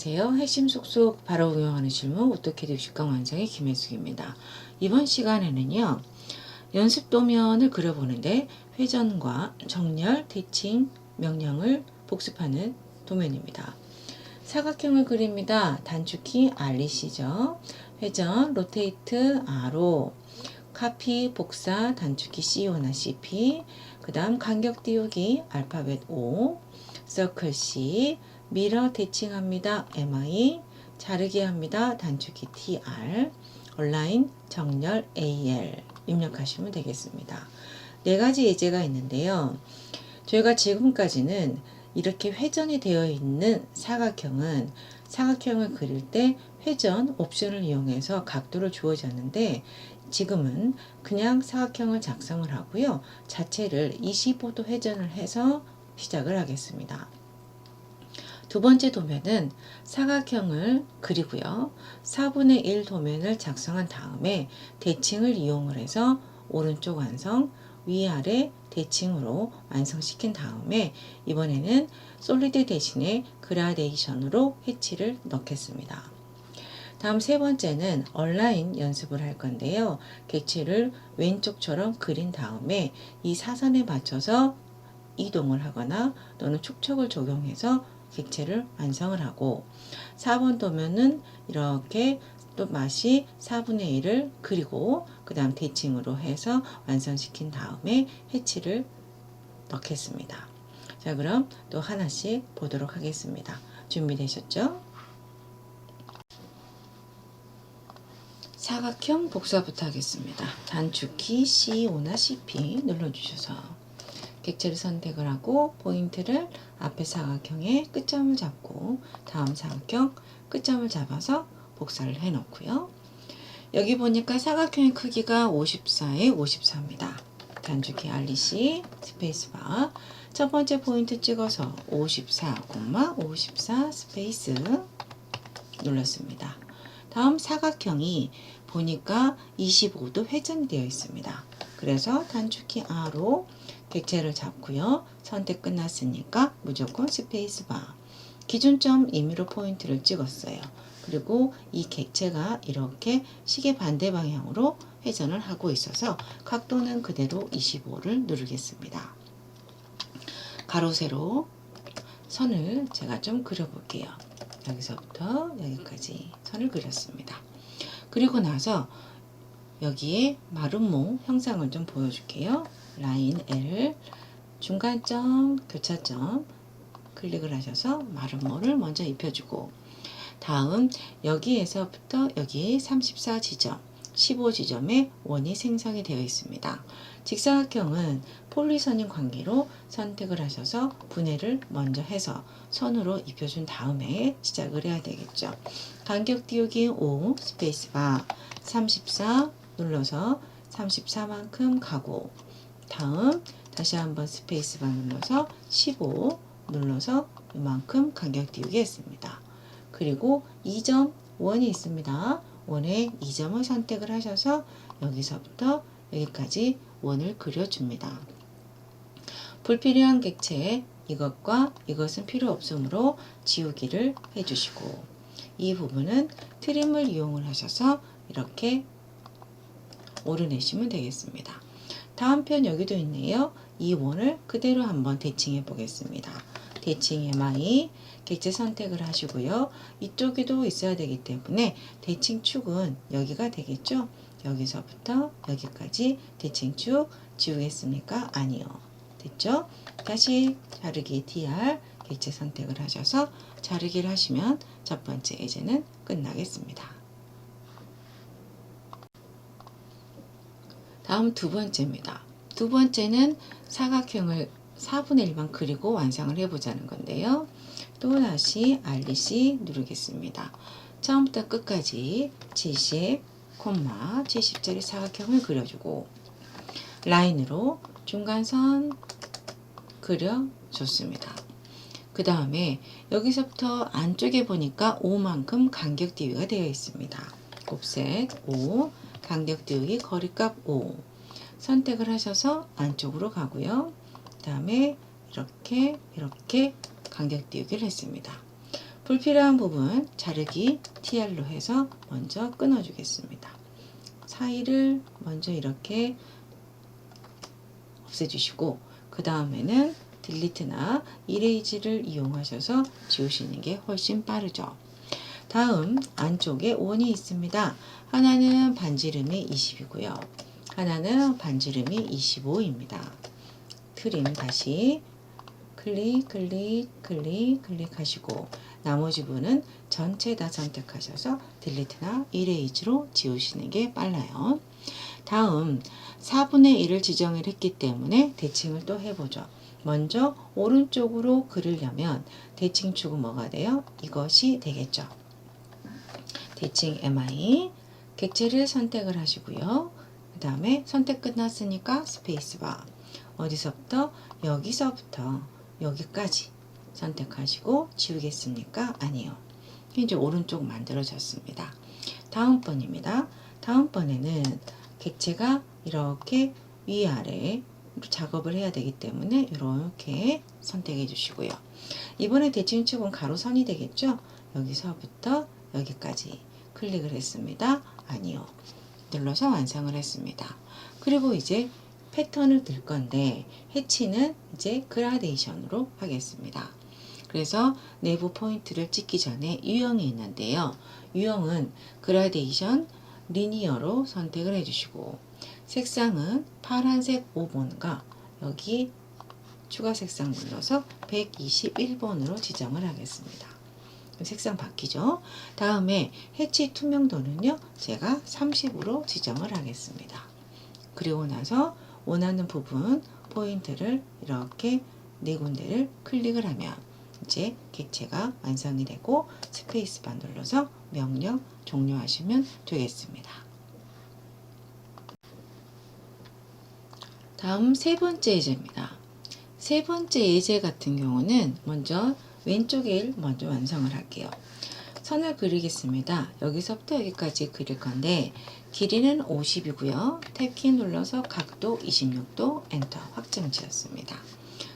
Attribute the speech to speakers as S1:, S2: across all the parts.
S1: 안녕하세요. 핵심 쏙쏙 바로 응용하는 실무 오토캐드 60강 완성의 김혜숙입니다. 이번 시간에는요. 연습 도면을 그려보는데 회전과 정렬, 대칭, 명령을 복습하는 도면입니다. 사각형을 그립니다. 단축키 REC죠. 회전, 로테이트, 아로, 카피, 복사, 단축키 CO나 CP, 그 다음 간격 띄우기, 알파벳 O, 서클 C, 미러 대칭합니다. MI, 자르기 합니다. 단축키 TR, 온라인, 정렬 AL 입력하시면 되겠습니다. 네 가지 예제가 있는데요. 저희가 지금까지는 이렇게 회전이 되어 있는 사각형을 그릴 때 회전 옵션을 이용해서 각도를 주어졌는데 지금은 그냥 사각형을 작성을 하고요. 자체를 25도 회전을 해서 시작을 하겠습니다. 두 번째 도면은 사각형을 그리고요. 4분의 1 도면을 작성한 다음에 대칭을 이용을 해서 오른쪽 완성, 위아래 대칭으로 완성시킨 다음에 이번에는 솔리드 대신에 그라데이션으로 해치를 넣겠습니다. 다음 세 번째는 얼라인 연습을 할 건데요. 객체를 왼쪽처럼 그린 다음에 이 사선에 맞춰서 이동을 하거나 또는 축척을 적용해서 객체를 완성을 하고 4번 도면은 이렇게 또 맛이 4분의 1을 그리고 그 다음 대칭으로 해서 완성시킨 다음에 해치를 넣겠습니다. 자, 그럼 또 하나씩 보도록 하겠습니다. 준비되셨죠? 사각형 복사부터 하겠습니다. 단축키 CO나 CP 눌러주셔서 객체를 선택을 하고 포인트를 앞에 사각형의 끝점을 잡고 다음 사각형 끝점을 잡아서 복사를 해 놓고요. 여기 보니까 사각형의 크기가 54에 54입니다. 단축키 REC 스페이스바 첫 번째 포인트 찍어서 54, 54 스페이스 눌렀습니다. 다음 사각형이 보니까 25도 회전이 되어 있습니다. 그래서 단축키 R로 객체를 잡고요. 선택 끝났으니까 무조건 스페이스바. 기준점 임의로 포인트를 찍었어요. 그리고 이 객체가 이렇게 시계 반대 방향으로 회전을 하고 있어서 각도는 그대로 25를 누르겠습니다. 가로 세로 선을 제가 좀 그려볼게요. 여기서부터 여기까지 선을 그렸습니다. 그리고 나서 여기에 마름모 형상을 좀 보여줄게요. 라인 L 중간점 교차점 클릭을 하셔서 마름모를 먼저 입혀주고 다음 여기에서부터 여기 34지점 15지점에 원이 생성이 되어 있습니다. 직사각형은 폴리선인 관계로 선택을 하셔서 분해를 먼저 해서 선으로 입혀준 다음에 시작을 해야 되겠죠. 간격 띄우기 5 스페이스바 34 눌러서 34만큼 가고 다음 다시 한번 스페이스바 눌러서 15 눌러서 이만큼 간격 띄우기 했습니다. 그리고 2점 원이 있습니다. 원에 2점을 선택을 하셔서 여기서부터 여기까지 원을 그려줍니다. 불필요한 객체 이것과 이것은 필요 없으므로 지우기를 해주시고 이 부분은 트림을 이용을 하셔서 이렇게 오려내시면 되겠습니다. 다음 편 여기도 있네요. 이 원을 그대로 한번 대칭해 보겠습니다. 대칭 MI 객체 선택을 하시고요. 이쪽에도 있어야 되기 때문에 대칭축은 여기가 되겠죠. 여기서부터 여기까지 대칭축 지우겠습니까? 아니요. 됐죠? 다시 자르기 TR 객체 선택을 하셔서 자르기를 하시면 첫 번째 예제는 끝나겠습니다. 다음 두 번째입니다. 두 번째는 사각형을 4분의 1만 그리고 완성을 해보자는 건데요. 또다시 REC 누르겠습니다. 처음부터 끝까지 70, 70짜리 사각형을 그려주고 라인으로 중간선 그려줬습니다. 그 다음에 여기서부터 안쪽에 보니까 5만큼 간격 띄우기가 되어 있습니다. 곱셋 5, 간격 띄우기 거리값 5 선택을 하셔서 안쪽으로 가고요. 그 다음에 이렇게 간격 띄우기를 했습니다. 불필요한 부분 자르기 TR로 해서 먼저 끊어 주겠습니다. 사이를 먼저 이렇게 없애주시고 그 다음에는 딜리트나 이레이즈를 이용하셔서 지우시는 게 훨씬 빠르죠. 다음 안쪽에 원이 있습니다. 하나는 반지름이 20이고요. 하나는 반지름이 25입니다. 트림 다시 클릭 클릭하시고 나머지 부분은 전체 다 선택하셔서 딜리트나 이레이즈로 지우시는 게 빨라요. 다음 4분의 1을 지정을 했기 때문에 대칭을 또 해보죠. 먼저 오른쪽으로 그리려면 대칭축은 뭐가 돼요? 이것이 되겠죠. 대칭 MI 객체를 선택을 하시고요. 그 다음에 선택 끝났으니까 스페이스바 어디서부터? 여기서부터 여기까지 선택하시고 지우겠습니까? 아니요. 이제 오른쪽 만들어졌습니다. 다음번입니다. 다음번에는 객체가 이렇게 위아래 작업을 해야 되기 때문에 이렇게 선택해 주시고요. 이번에 대칭축은 가로선이 되겠죠? 여기서부터 여기까지 클릭을 했습니다. 아니요. 눌러서 완성을 했습니다. 그리고 이제 패턴을 들 건데 해치는 이제 그라데이션으로 하겠습니다. 그래서 내부 포인트를 찍기 전에 유형이 있는데요. 유형은 그라데이션 리니어로 선택을 해주시고 색상은 파란색 5번과 여기 추가 색상 눌러서 121번으로 지정을 하겠습니다. 색상 바뀌죠. 다음에 해치 투명도는요. 제가 30으로 지정을 하겠습니다. 그리고 나서 원하는 부분 포인트를 이렇게 네 군데를 클릭을 하면 이제 객체가 완성이 되고 스페이스바 눌러서 명령 종료하시면 되겠습니다. 다음 세 번째 예제입니다. 세 번째 예제 같은 경우는 먼저 왼쪽에 먼저 완성을 할게요. 선을 그리겠습니다. 여기서부터 여기까지 그릴 건데 길이는 50이고요. 탭키 눌러서 각도 26도 엔터 확정 지었습니다.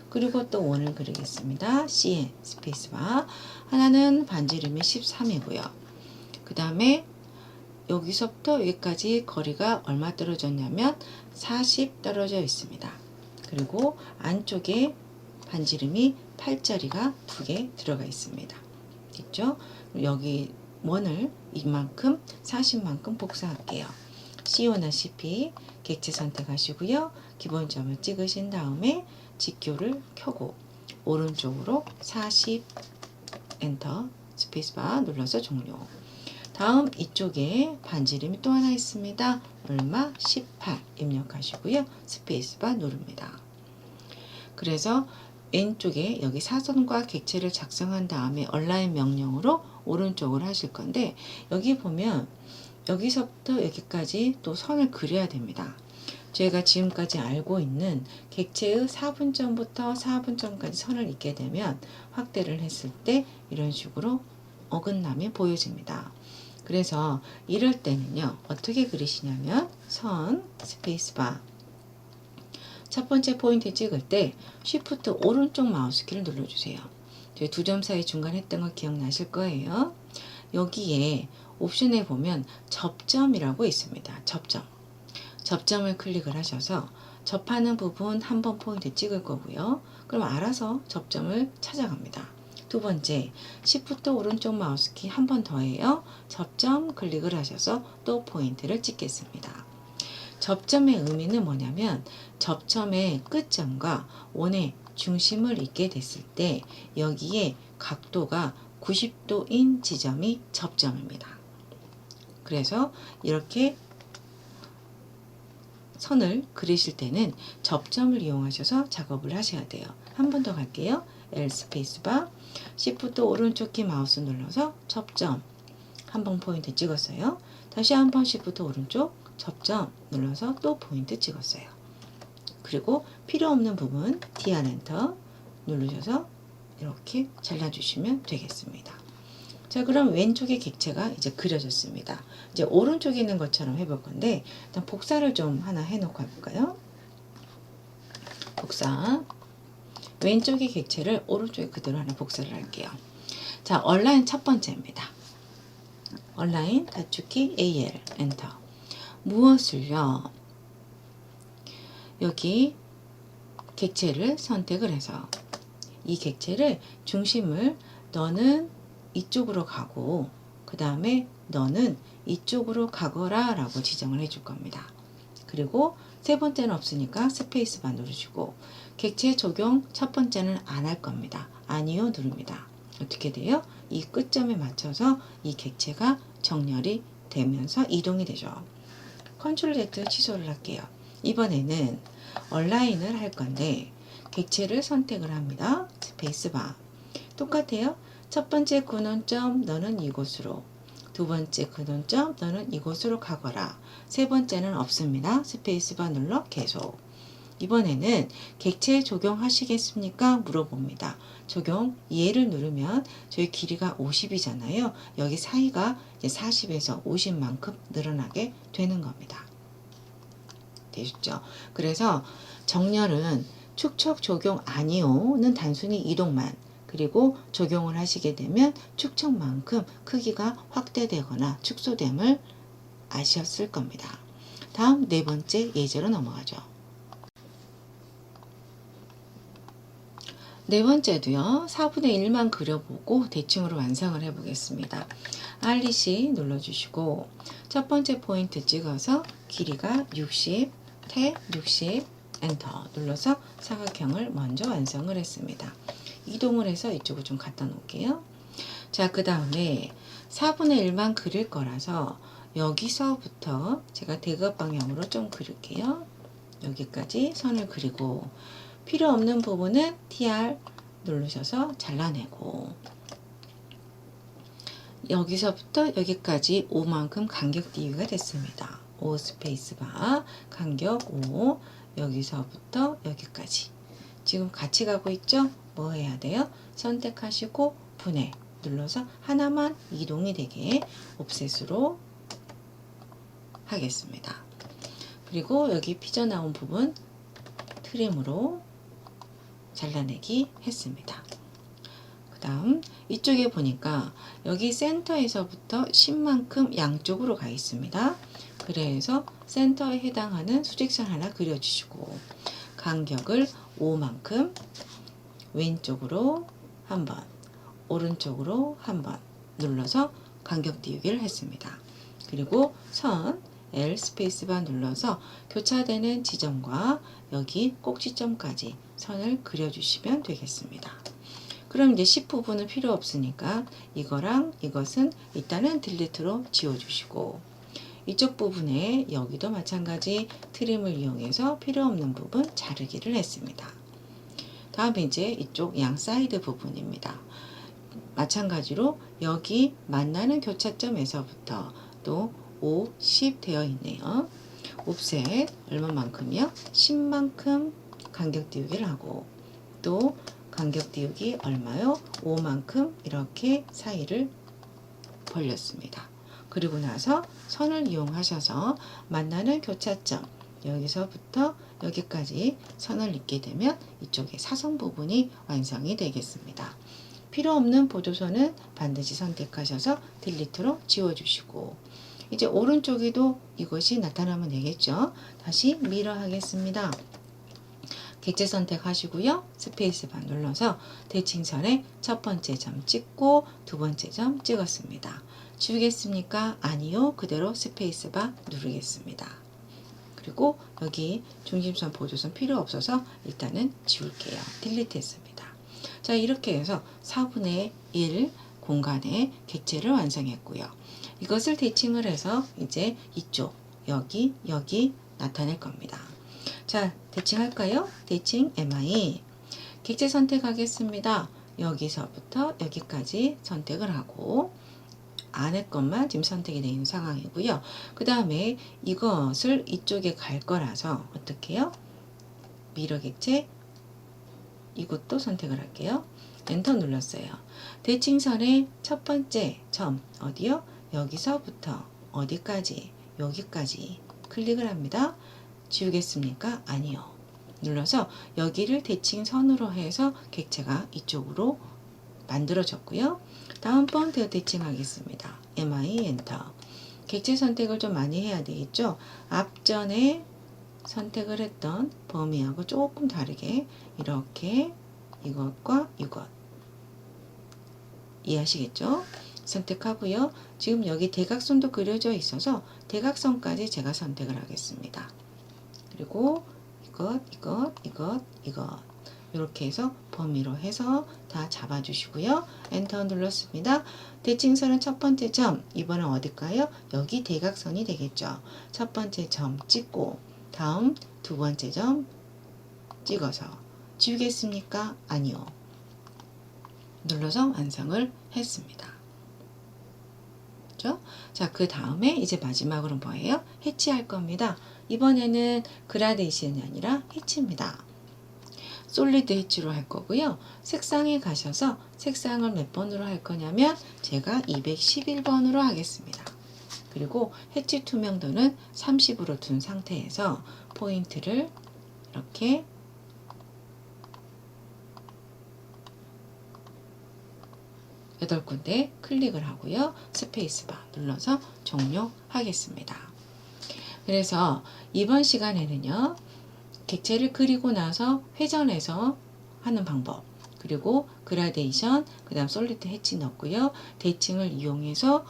S1: 그리고 또 원을 그리겠습니다. CN 스페이스바 하나는 반지름이 13이고요. 그 다음에 여기서부터 여기까지 거리가 얼마 떨어졌냐면 40 떨어져 있습니다. 그리고 안쪽에 반지름이 8짜리가 2개 들어가 있습니다. 됐죠? 여기 원을 이만큼 40만큼 복사할게요. CO나 CP 객체 선택하시고요. 기본점을 찍으신 다음에 직교를 켜고 오른쪽으로 40 엔터 스페이스바 눌러서 종료. 다음 이쪽에 반지름이 또 하나 있습니다. 얼마? 18 입력하시고요. 스페이스바 누릅니다. 그래서 왼쪽에 여기 사선과 객체를 작성한 다음에 얼라인 명령으로 오른쪽으로 하실 건데 여기 보면 여기서부터 여기까지 또 선을 그려야 됩니다. 저희가 지금까지 알고 있는 객체의 4분점부터 4분점까지 선을 잇게 되면 확대를 했을 때 이런 식으로 어긋남이 보여집니다. 그래서 이럴 때는요 어떻게 그리시냐면 선 스페이스바 첫 번째 포인트 찍을 때 Shift 오른쪽 마우스키를 눌러주세요. 저희 두 점 사이 중간 했던 거 기억나실 거예요. 여기에 옵션에 보면 접점이라고 있습니다. 접점을 클릭을 하셔서 접하는 부분 한 번 포인트 찍을 거고요. 그럼 알아서 접점을 찾아갑니다. 두 번째, Shift 오른쪽 마우스키 한 번 더 해요. 접점 클릭을 하셔서 또 포인트를 찍겠습니다. 접점의 의미는 뭐냐면 접점의 끝점과 원의 중심을 잇게 됐을 때 여기에 각도가 90도인 지점이 접점입니다. 그래서 이렇게 선을 그리실 때는 접점을 이용하셔서 작업을 하셔야 돼요. 한 번 더 갈게요. L 스페이스바 Shift 오른쪽 키 마우스 눌러서 접점 한 번 포인트 찍었어요. 다시 한 번 Shift 오른쪽 접점 눌러서 또 포인트 찍었어요. 그리고 필요 없는 부분 DR 엔터 누르셔서 이렇게 잘라주시면 되겠습니다. 자, 그럼 왼쪽의 객체가 이제 그려졌습니다. 이제 오른쪽에 있는 것처럼 해볼 건데 일단 복사를 좀 하나 해놓고 해볼까요? 복사 왼쪽의 객체를 오른쪽에 그대로 하나 복사를 할게요. 자, 자, 얼라인 첫 번째입니다. 얼라인 단축키 AL 엔터. 무엇을요? 여기 객체를 선택을 해서 이 객체를 중심을 너는 이쪽으로 가고 그 다음에 너는 이쪽으로 가거라 라고 지정을 해줄 겁니다. 그리고 세 번째는 없으니까 스페이스바 누르시고 객체 적용 첫 번째는 안 할 겁니다. 아니요 누릅니다. 어떻게 돼요? 이 끝점에 맞춰서 이 객체가 정렬이 되면서 이동이 되죠. 컨트롤 Z 취소를 할게요. 이번에는 얼라인을 할 건데 객체를 선택을 합니다. 스페이스바. 똑같아요. 첫 번째 근원점 너는 이곳으로, 두 번째 근원점 너는 이곳으로 가거라. 세 번째는 없습니다. 스페이스바 눌러 계속. 이번에는 객체 적용하시겠습니까? 물어봅니다. 적용 얘를 누르면 저희 길이가 50이잖아요. 여기 사이가 이제 40에서 50만큼 늘어나게 되는 겁니다. 되셨죠? 그래서 정렬은 축척 적용 아니요는 단순히 이동만, 그리고 적용을 하시게 되면 축척만큼 크기가 확대되거나 축소됨을 아셨을 겁니다. 다음 네 번째 예제로 넘어가죠. 네 번째도요. 4분의 1만 그려보고 대칭으로 완성을 해보겠습니다. 알리시 눌러주시고 첫 번째 포인트 찍어서 길이가 60, 탭 60, 엔터 눌러서 사각형을 먼저 완성을 했습니다. 이동을 해서 이쪽을 좀 갖다 놓을게요. 자, 그 다음에 4분의 1만 그릴 거라서 여기서부터 제가 대각 방향으로 좀 그릴게요. 여기까지 선을 그리고 필요 없는 부분은 TR 누르셔서 잘라내고 여기서부터 여기까지 5만큼 간격 띄우기가 됐습니다. 5 스페이스바 간격 5 여기서부터 여기까지 지금 같이 가고 있죠? 뭐 해야 돼요? 선택하시고 분해 눌러서 하나만 이동이 되게 옵셋으로 하겠습니다. 그리고 여기 삐져나온 부분 트림으로 잘라내기 했습니다. 그 다음 이쪽에 보니까 여기 센터에서부터 10만큼 양쪽으로 가 있습니다. 그래서 센터에 해당하는 수직선 하나 그려주시고 간격을 5만큼 왼쪽으로 한번 오른쪽으로 한번 눌러서 간격 띄우기를 했습니다. 그리고 선 L 스페이스바 눌러서 교차되는 지점과 여기 꼭지점까지 선을 그려주시면 되겠습니다. 그럼 이제 10 부분은 필요 없으니까 이거랑 이것은 일단은 딜리트로 지워주시고 이쪽 부분에 여기도 마찬가지 트림을 이용해서 필요 없는 부분 자르기를 했습니다. 다음에 이제 이쪽 양 사이드 부분입니다. 마찬가지로 여기 만나는 교차점에서부터 또 5, 10 되어 있네요. 옵셋 얼마만큼이요? 10만큼 간격 띄우기를 하고 또 간격 띄우기 얼마요? 5만큼 이렇게 사이를 벌렸습니다. 그리고 나서 선을 이용하셔서 만나는 교차점 여기서부터 여기까지 선을 잇게 되면 이쪽에 사선 부분이 완성이 되겠습니다. 필요 없는 보조선은 반드시 선택하셔서 딜리트로 지워주시고 이제 오른쪽에도 이것이 나타나면 되겠죠. 다시 미러 하겠습니다. 객체 선택하시고요. 스페이스바 눌러서 대칭선에 첫 번째 점 찍고 두 번째 점 찍었습니다. 지우겠습니까? 아니요. 그대로 스페이스바 누르겠습니다. 그리고 여기 중심선 보조선 필요 없어서 일단은 지울게요. 딜리트 했습니다. 자, 이렇게 해서 4분의 1 공간에 객체를 완성했고요. 이것을 대칭을 해서 이제 이쪽 여기 나타낼 겁니다. 자, 대칭할까요? 대칭 MI 객체 선택하겠습니다. 여기서부터 여기까지 선택을 하고 안에 것만 지금 선택이 되어 있는 상황이고요. 그 다음에 이것을 이쪽에 갈 거라서 어떻게 해요? 미러 객체 이것도 선택을 할게요. 엔터 눌렀어요. 대칭선의 첫 번째 점 어디요? 여기서부터 어디까지? 여기까지 클릭을 합니다. 지우겠습니까? 아니요. 눌러서 여기를 대칭선으로 해서 객체가 이쪽으로 만들어졌고요. 다음 펀트 대칭하겠습니다. MI 엔터. 객체 선택을 좀 많이 해야 되겠죠. 앞전에 선택을 했던 범위하고 조금 다르게 이렇게 이것과 이것 이해하시겠죠? 선택하고요. 지금 여기 대각선도 그려져 있어서 대각선까지 제가 선택을 하겠습니다. 그리고 이것 이렇게 해서 범위로 해서 다 잡아주시고요. 엔터 눌렀습니다. 대칭선은 첫 번째 점, 이번엔 어딜까요? 여기 대각선이 되겠죠. 첫 번째 점 찍고 다음 두 번째 점 찍어서 지우겠습니까? 아니요. 눌러서 완성을 했습니다. 그렇죠? 자, 그 다음에 이제 마지막으로 뭐예요? 해치할 겁니다. 이번에는 그라데이션이 아니라 해치입니다. 솔리드 해치로 할 거고요. 색상에 가셔서 색상을 몇 번으로 할 거냐면 제가 211번으로 하겠습니다. 그리고 해치 투명도는 30으로 둔 상태에서 포인트를 이렇게 여덟 군데 클릭을 하고요. 스페이스바 눌러서 종료하겠습니다. 그래서 이번 시간에는요. 객체를 그리고 나서 회전해서 하는 방법, 그리고 그라데이션, 그 다음 솔리드 해치 넣고요. 대칭을 이용해서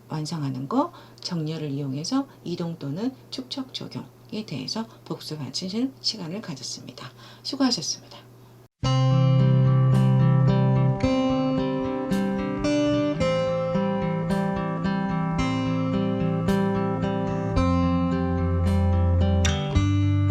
S1: 완성하는 거, 정렬을 이용해서 이동 또는 축척 적용에 대해서 복습하시는 시간을 가졌습니다. 수고하셨습니다.